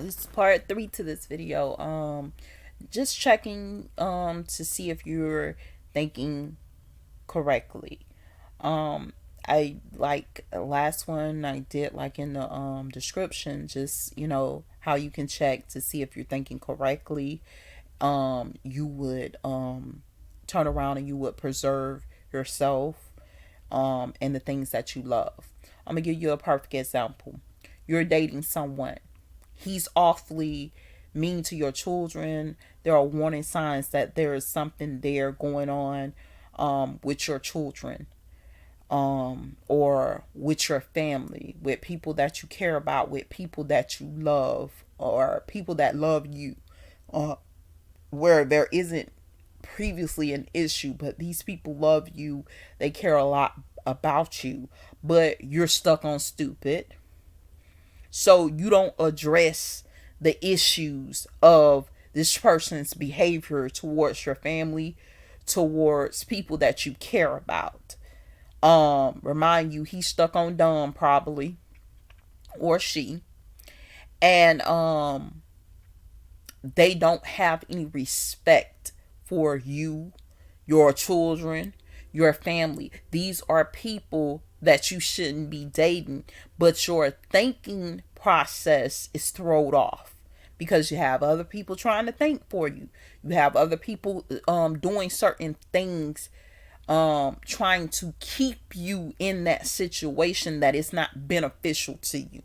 This is part 3 to this video. Just checking to see if you're thinking correctly. I like last one I did like in the description, just how you can check to see if you're thinking correctly. You would turn around and you would preserve yourself and the things that you love. I'm gonna give you a perfect example. You're dating someone. He's awfully mean to your children. There are warning signs that there is something there going on with your children, or with your family, with people that you care about, with people that you love, or people that love you, uh, where there isn't previously an issue, but these people love you, they care a lot about you, but you're stuck on stupid. So you don't address the issues of this person's behavior towards your family, towards people that you care about. Remind you, he's stuck on dumb probably, or she, and they don't have any respect for you, your children, your family. These are people that you shouldn't be dating, but your thinking process is thrown off because you have other people trying to think for you. You have other people doing certain things, trying to keep you in that situation that is not beneficial to you,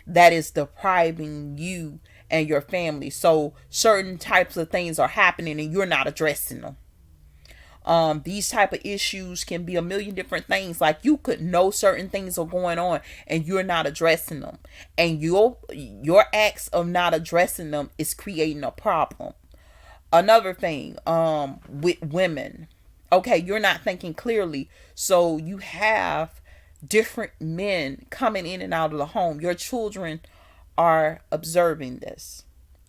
that is depriving you and your family. So certain types of things are happening and you're not addressing them. These type of issues can be a million different things. Like, you could know certain things are going on and you're not addressing them, and your acts of not addressing them is creating a problem. Another thing, with women, okay, you're not thinking clearly, so you have different men coming in and out of the home. Your children are observing this,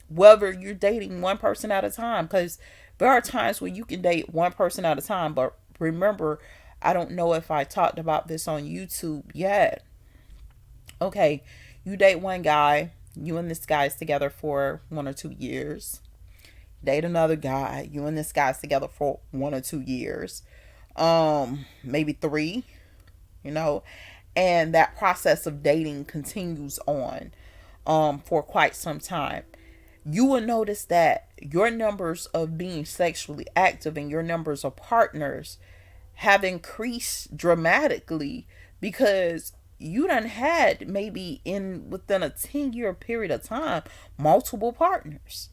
whether you're dating one person at a time, because there are times where you can date one person at a time. But remember, I don't know if I talked about this on YouTube yet. Okay, you date one guy, you and this guy's together for 1 or 2 years. Date another guy, you and this guy's together for 1 or 2 years, maybe three, you know, and that process of dating continues on for quite some time. You will notice that your numbers of being sexually active and your numbers of partners have increased dramatically, because you done had, maybe in within a 10-year period of time, multiple partners.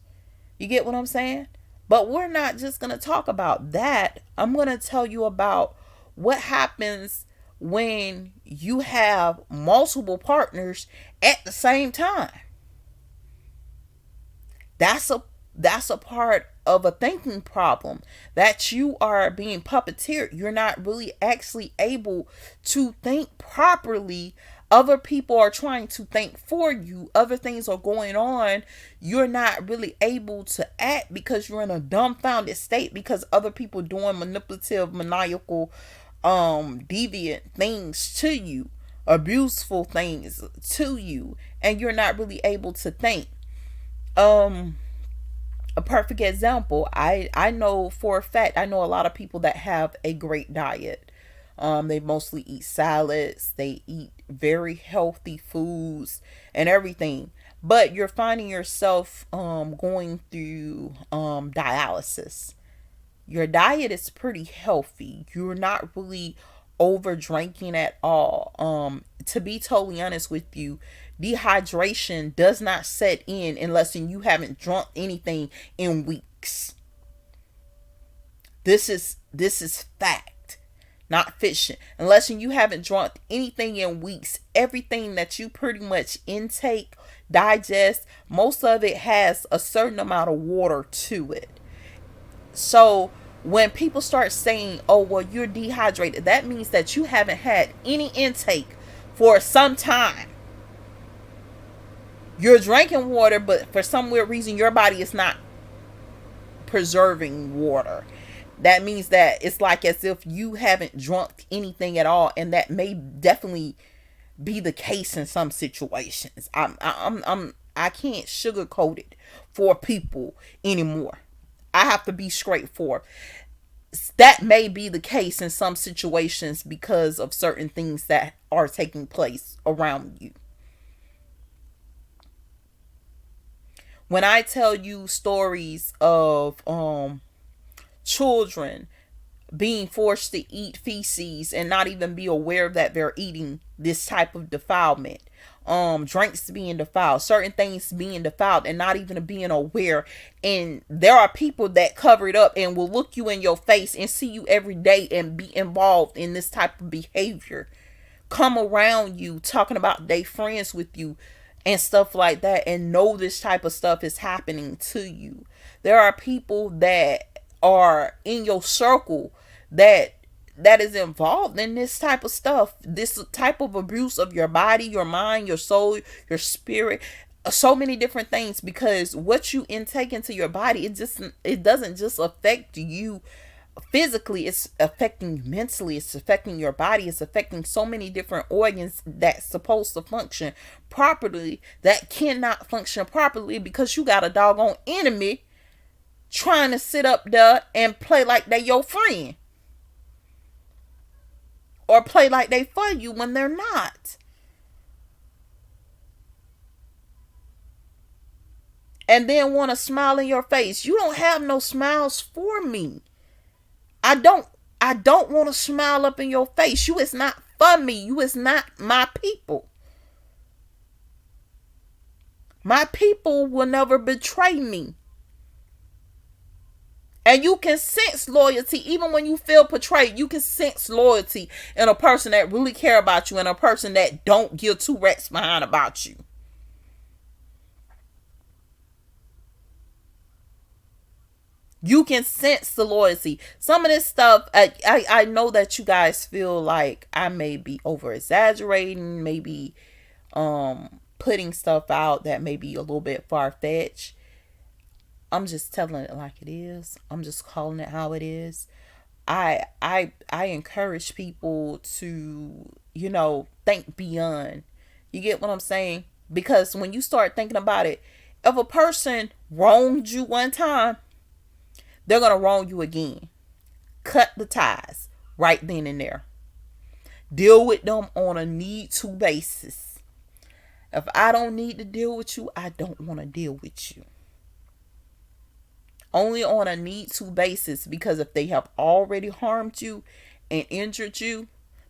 You get what I'm saying? But we're not just going to talk about that. I'm going to tell you about what happens when you have multiple partners at the same time. That's a part of a thinking problem, that you are being puppeteered. You're not really actually able to think properly. Other people are trying to think for you. Other things are going on. You're not really able to act because you're in a dumbfounded state, because other people doing manipulative, maniacal, deviant things to you, abuseful things to you, and you're not really able to think. um a perfect example, I know for a fact, I know a lot of people that have a great diet. They mostly eat salads, they eat very healthy foods and everything, but you're finding yourself going through dialysis. Your diet is pretty healthy, you're not really over drinking at all. To be totally honest with you, dehydration does not set in unless you haven't drunk anything in weeks. This is fact, not fiction. Unless you haven't drunk anything in weeks, everything that you pretty much intake, digest, most of it has a certain amount of water to it. So when people start saying, "Oh, well, you're dehydrated," that means that you haven't had any intake for some time. You're drinking water, but for some weird reason, your body is not preserving water. That means that it's like as if you haven't drunk anything at all, and that may definitely be the case in some situations. I can't sugarcoat it for people anymore. I have to be straightforward. That may be the case in some situations because of certain things that are taking place around you. When I tell you stories of children being forced to eat feces and not even be aware that they're eating this type of defilement, drinks being defiled, certain things being defiled and not even being aware, and there are people that cover it up and will look you in your face and see you every day and be involved in this type of behavior, come around you talking about they friends with you and stuff like that, and know this type of stuff is happening to you. There are people that are in your circle that is involved in this type of stuff, this type of abuse of your body, your mind, your soul, your spirit, so many different things, because what you intake into your body, it doesn't just affect you physically, it's affecting you mentally, it's affecting your body, it's affecting so many different organs that's supposed to function properly that cannot function properly because you got a doggone enemy trying to sit up there and play like they your friend, or play like they for you when they're not. And then want to smile in your face. You don't have no smiles for me. I don't want to smile up in your face. You is not for me. You is not my people. My people will never betray me. And you can sense loyalty even when you feel betrayed. You can sense loyalty in a person that really care about you and a person that don't give two rats behind about you. You can sense the loyalty. Some of this stuff, I know that you guys feel like I may be over exaggerating, maybe putting stuff out that may be a little bit far fetched. I'm just telling it like it is. I'm just calling it how it is. I encourage people to, think beyond. You get what I'm saying? Because when you start thinking about it, if a person wronged you one time, they're going to wrong you again. Cut the ties right then and there. Deal with them on a need to basis. If I don't need to deal with you, I don't want to deal with you. Only on a need to basis, because if they have already harmed you and injured you,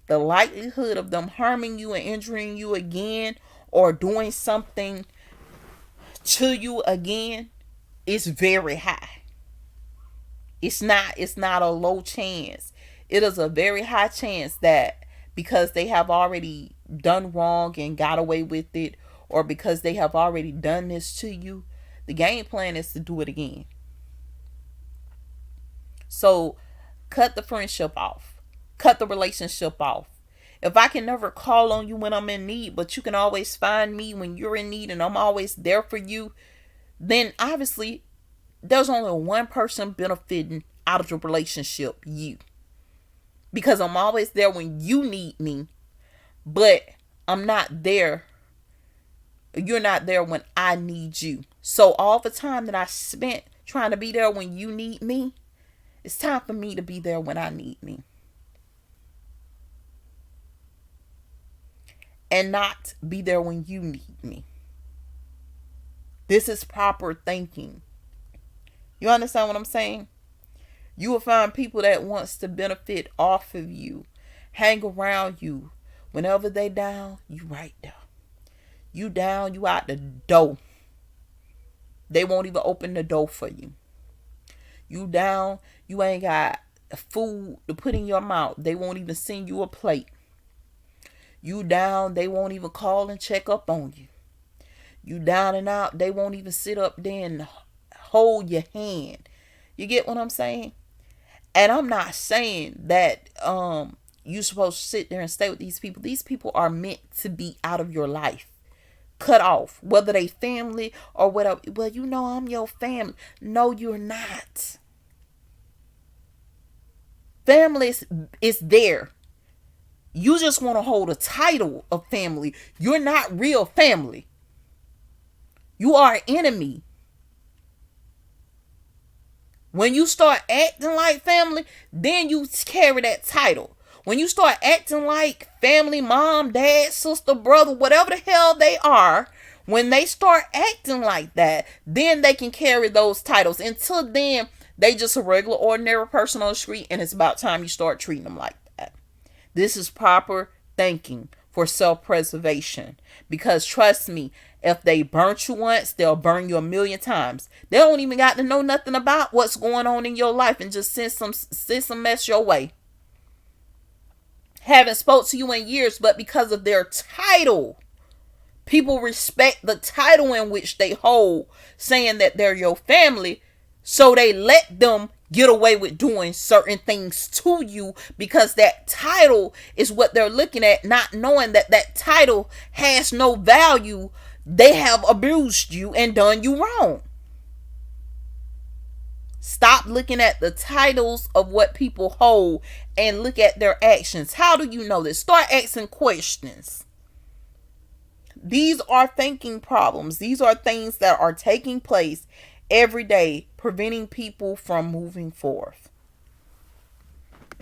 the likelihood of them harming you and injuring you again or doing something to you again is very high. It's not a low chance. It is a very high chance that because they have already done wrong and got away with it, or because they have already done this to you, the game plan is to do it again. So cut the friendship off. Cut the relationship off. If I can never call on you when I'm in need, but you can always find me when you're in need and I'm always there for you, then obviously there's only one person benefiting out of the relationship, you. Because I'm always there when you need me, but I'm not there. You're not there when I need you. So all the time that I spent trying to be there when you need me, it's time for me to be there when I need me. And not be there when you need me. This is proper thinking. You understand what I'm saying? You will find people that wants to benefit off of you, hang around you. Whenever they down, you right there. You down, you out the door. They won't even open the door for you. You down, you ain't got food to put in your mouth. They won't even send you a plate. You down, they won't even call and check up on you. You down and out, they won't even sit up there and hold your hand. You get what I'm saying? And I'm not saying that you're supposed to sit there and stay with these people. These people are meant to be out of your life. Cut off. Whether they family or whatever. Well, I'm your family. No, you're not. Family is there. You just want to hold a title of family. You're not real family. You are an enemy. When you start acting like family, then you carry that title. When you start acting like family, mom, dad, sister, brother, whatever the hell they are, when they start acting like that, then they can carry those titles. Until then, they just a regular, ordinary person on the street, and it's about time you start treating them like that. This is proper thinking for self-preservation. Because trust me, if they burnt you once, they'll burn you a million times. They don't even got to know nothing about what's going on in your life and just send some mess your way. Haven't spoke to you in years, but because of their title, people respect the title in which they hold, saying that they're your family, so they let them get away with doing certain things to you because that title is what they're looking at, not knowing that that title has no value. They have abused you and done you wrong. Stop looking at the titles of what people hold and look at their actions. How do you know this? Start asking questions. These are thinking problems. These are things that are taking place every day, preventing people from moving forth.